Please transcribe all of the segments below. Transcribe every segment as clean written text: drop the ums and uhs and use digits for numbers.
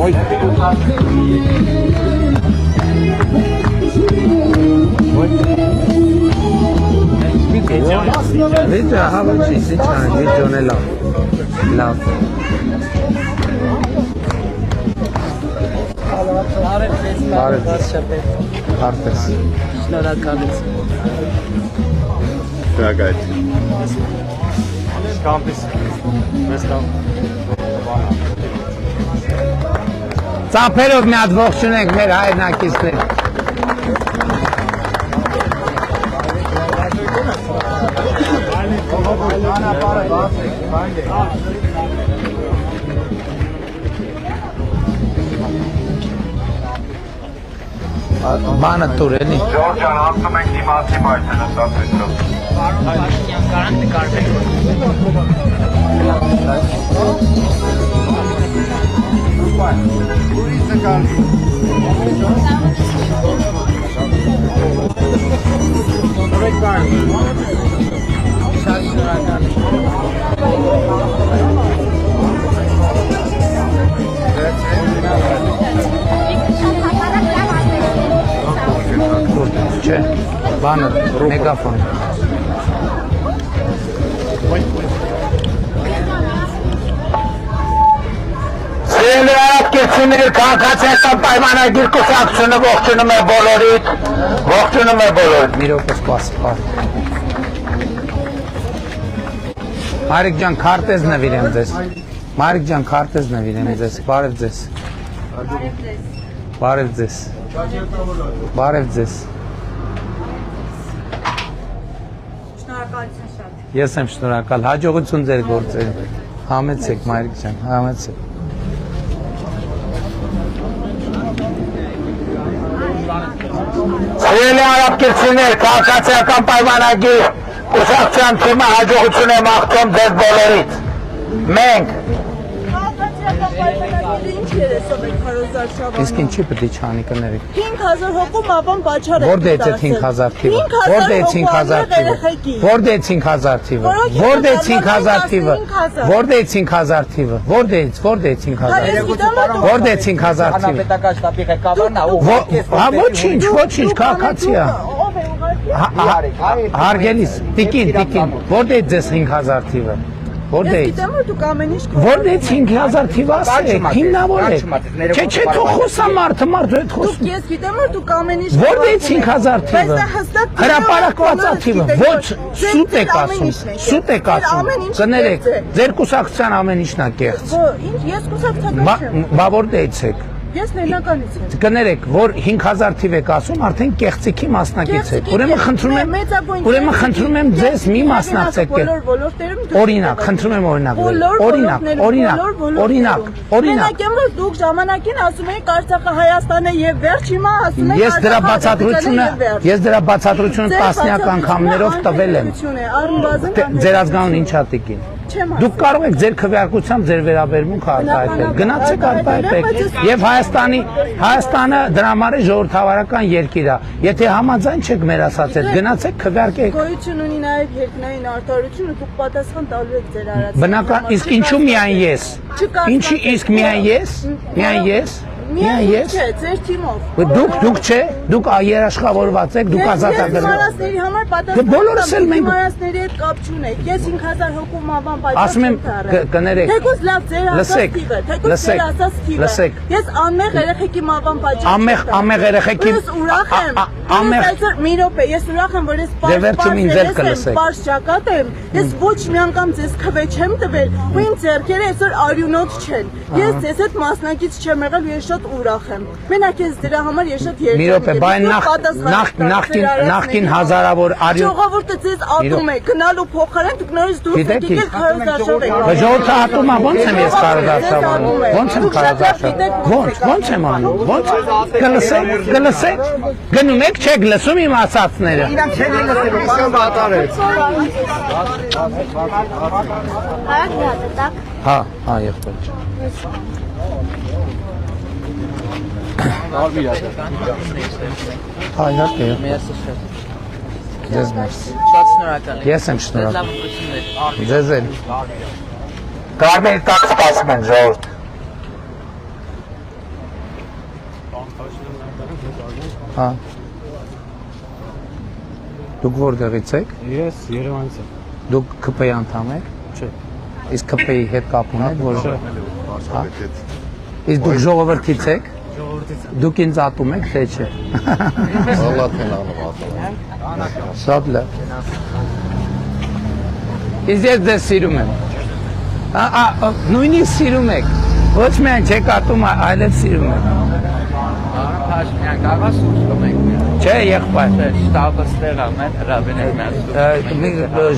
Video հավաքի սիչան վիդեոն է լավ Հարպես Ծափերով մի հատ ողջունենք մեր հայրենակիցներ Բանը տուր էլի Ժորջան, ասում ենք դիմացի մայթենը սասվեցով Պարոն Պաշտյան, կարանք նկարվեք Ուրից նկարվի Ուրեք պարոն Շատ շնորհակալ Չէ, բանը, մեգաֆոն Սիրելի արատկեցիներ, քաղաքացիական պայմանագիր կուսակցությունը ողջունում է բոլորիդ Մի րոպե սպասի Մարիկ ջան, քարտեզ նվիրեմ ձեզ Մարիկ ջան, քարտեզ նվիրեմ ձեզ Բարև ձեզ Բարև ձեզ Ես եմ շնորհակալ, հաջողություն ձեր գործերին Համեցեք, Մարիկ ջան, համեցեք Սիրելի արաբկիրցիներ, քաղաքացիական պայմանագիր կուսակցության թիմը հաջողություն է մաղթում ձեզ բոլորից Մենք Իսկ ինչի պետք է չանի կներեք 5000 հոգու մավան բաչար է Որտե՞ց է 5000 թիվը Որտե՞ց է 5000 թիվը Որտե՞ց է 5000 թիվը Որտե՞ց է 5000 թիվը Որտե՞ց է 5000 թիվը Որտե՞ց 5000 թիվը Պետական շտաբի ղեկավարն է ու Ոչինչ քաղաքացի է Հարգելիս տիկին Որտե՞ց ձեզ 5000 թիվը Որտե՞ց Գիտեմ որ դուք ամեն ինչ Որտե՞ց 5000 թիվ ասեք հիմնավոր եք Չէ թող խոսա մարդը հետ խոսում Ես գիտեմ որ դուք ամեն ինչ Որտե՞ց 5000 թիվը Հրապարակված է թիվը Ոչ սուտ եք ասում Կներեք ձեր կուսակցության ամեն ինչն է կեղծ Ինչ ես կուսակցական չեմ Բա որտե՞ց եք Ես ներնականից եմ Կներեք որ 5000 թիվ եք ասում արդեն կեղծիքի մասնակից եք Ուրեմն խնդրում եմ ձեզ մի մասնակցեք Օրինակ խնդրում եմ օրինակ Մենակ եմ որ դուք ժամանակին ասում եք Արցախը Հայաստան է եւ վերջ հիմա ասում եք Ես դրա բացատրությունը տասնյակ անգամներով տվել եմ Ձեր ազգանուն ինչա տիկին Դուք կարող եք ձեր քվեարկությամբ ձեր վերաբերմունքը արտահայտել Գնացեք արտահայտեք Եվ Հայաստանը դրա համար է ժողովրդավարական երկիր է Եթե համաձայն չեք մեր ասածից գնացեք քվեարկեք Գոյություն ունի նաև երկնային արդարությունը դուք պատասխան տալու եք ձեր արած Բնական իսկ ինչու միայն ես Ինչի իսկ միայն ես Միայն չէ, ձեր թիմով Դուք չէ, դուք երաշխավորված եք, դուք ազատագրված Դիմարացների համար պատասխան Դիմարացների հետ կապ չունեք Ես 5000 հոգու մավան Ասում եմ կներեք Թեկուզ լավ ձեր ասած թիվը Ես անմեղ երեխեքի մավան պատճառ Անմեղ երեխեքի Ես ուրախ եմ Մի րոպե, ես ուրախ եմ, որ ես պարզ ճակատ եմ Ես ոչ մի անգամ ձեզ քվե չեմ տվել ու իմ ձեռքերը այսօր արյունոտ չեն Ես ձեզ հետ մասնակից չեմ եղել ու ես շատ ուրախ եմ Մենակ ես դրա համար ես շատ Մի րոպե, բայց նախկին հազարավոր արյուն Ժողովուրդը ձեզ ատում է, գնալու փոխարեն դուք նորից դուրս եկեք քարոզարշավ եք Ժողովուրդը ատում է, ոնց եմ ես քարոզարշավ անում Ոնց եմ անում Կլսեք Գնում եք չեք լսում իմ ասածները Իրանք չեն լսում, պարոն Բատարեվ Հա, եղբայր Հա, իհարկե Ձեզ մերսի Ես եմ շնորհակալ Ձեզ էլ Կարմերի տակ սպասում են ժողովուրդ Հա։ Դուք որտեղից եք։ Ես Երևանից եմ։ Դուք ԿՊ-ի անդամ եք։ Չէ։ Իսկ ԿՊ-ի հետ կապ ունեք, որ Հա։ Իսկ դուք ժողովրդից եք։ Ժողովրդից եմ։ Դուք ինձ ատում եք, թե չէ։ Շատ լավ։ Իսկ ես դες սիրում եմ։ Նույնիսկ սիրում եք։ Ոչ միայն չեք ատում, այլև սիրում եք։ Փաշինյան կարողա սուշում եք։ Չէ, եղբայր։ Շտաբը ստեղ ամեն հրավերներ մեզ։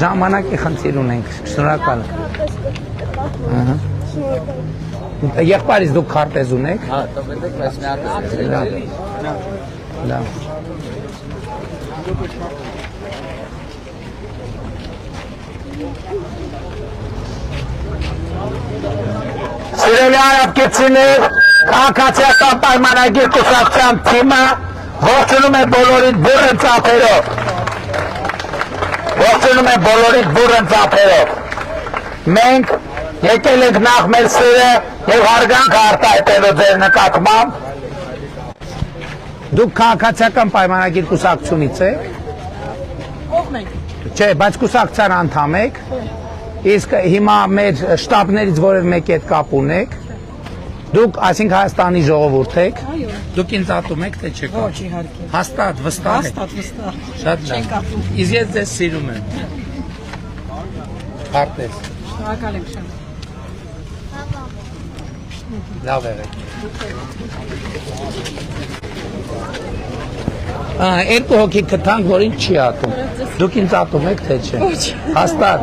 Ժամանակի խնդիր ունենք, շնորհակալ եմ։ Ահա։ Եղբայրից դուք քարտեզ ունեք։ Հա, տվեք մեզ մի հատ։ Լավ։ Սիրելի արաբկեցիներ, քաղաքացիական պայմանագիր կուսակցության թիմը ողջունում է բոլորիդ բուռն ծափերով։ Ողջունում է բոլորիդ բուռն ծափերով։ Մենք եկել ենք նախ մեր սերը եւ հարգանք արտահայտելու ձեր նկատմամբ։ Դուք քաղաքացիական պայմանագիր կուսակցությունից եք։ Ո՞վ մենք։ Չէ, բայց կուսակցության անդամ եք։ Իսկ հիմա մեր շտաբներից որևէ մեկի հետ կապ ունեք։ Դուք, այսինքն Հայաստանի ժողովուրդ եք։ Այո։ Դուք ինձ ատում եք, թե չեք։ Ոչ, իհարկե։ Հաստատ, վստահ եք։ Հաստատ վստահ։ Շատ լավ։ Չենք ատում։ Իսկ ես ձեզ սիրում եմ։ Քարտեզ։ Շնորհակալ եմ շան։ Լավ եղեք։ Երկու հոգի կտանք, որ ինձ չի ատում։ Դուք ինձ ատում եք, թե չէ։ Հաստատ։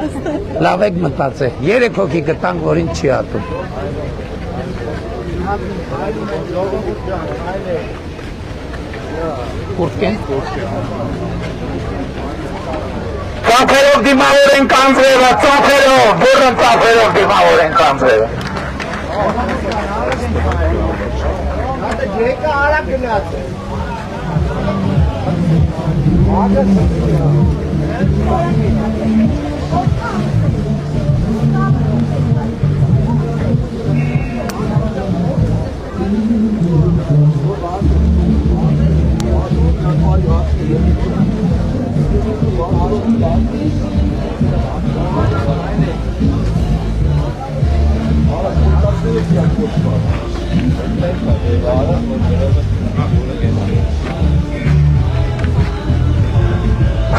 Լավ եք մտածեք։ Երեք հոգի կտանք, որ ինձ չի ատում։ Կուրտկեն։ Ծափերով դիմավոր են կանձրևը, ծափերով, բուռն ծափերով դիմավոր են կանձրևը։ Եկա արագ գնաց։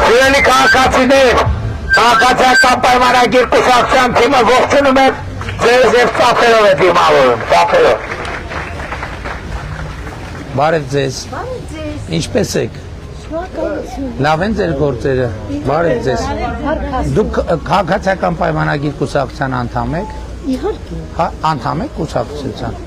Սիրելի քաղաքացիներ, քաղաքացիական պայմանագիր կուսակցության թիմը ողջունում է ձեզ եւ ծափերով է դիմավորում, ծափերով։ Բարև ձեզ։ Ինչպե՞ս եք։ Լավ են ձեր գործերը։ Բարև ձեզ։ Դուք քաղաքացիական պայմանագիր կուսակցության անդամ եք։ Իհարկե։ Անդամ եք կուսակցության։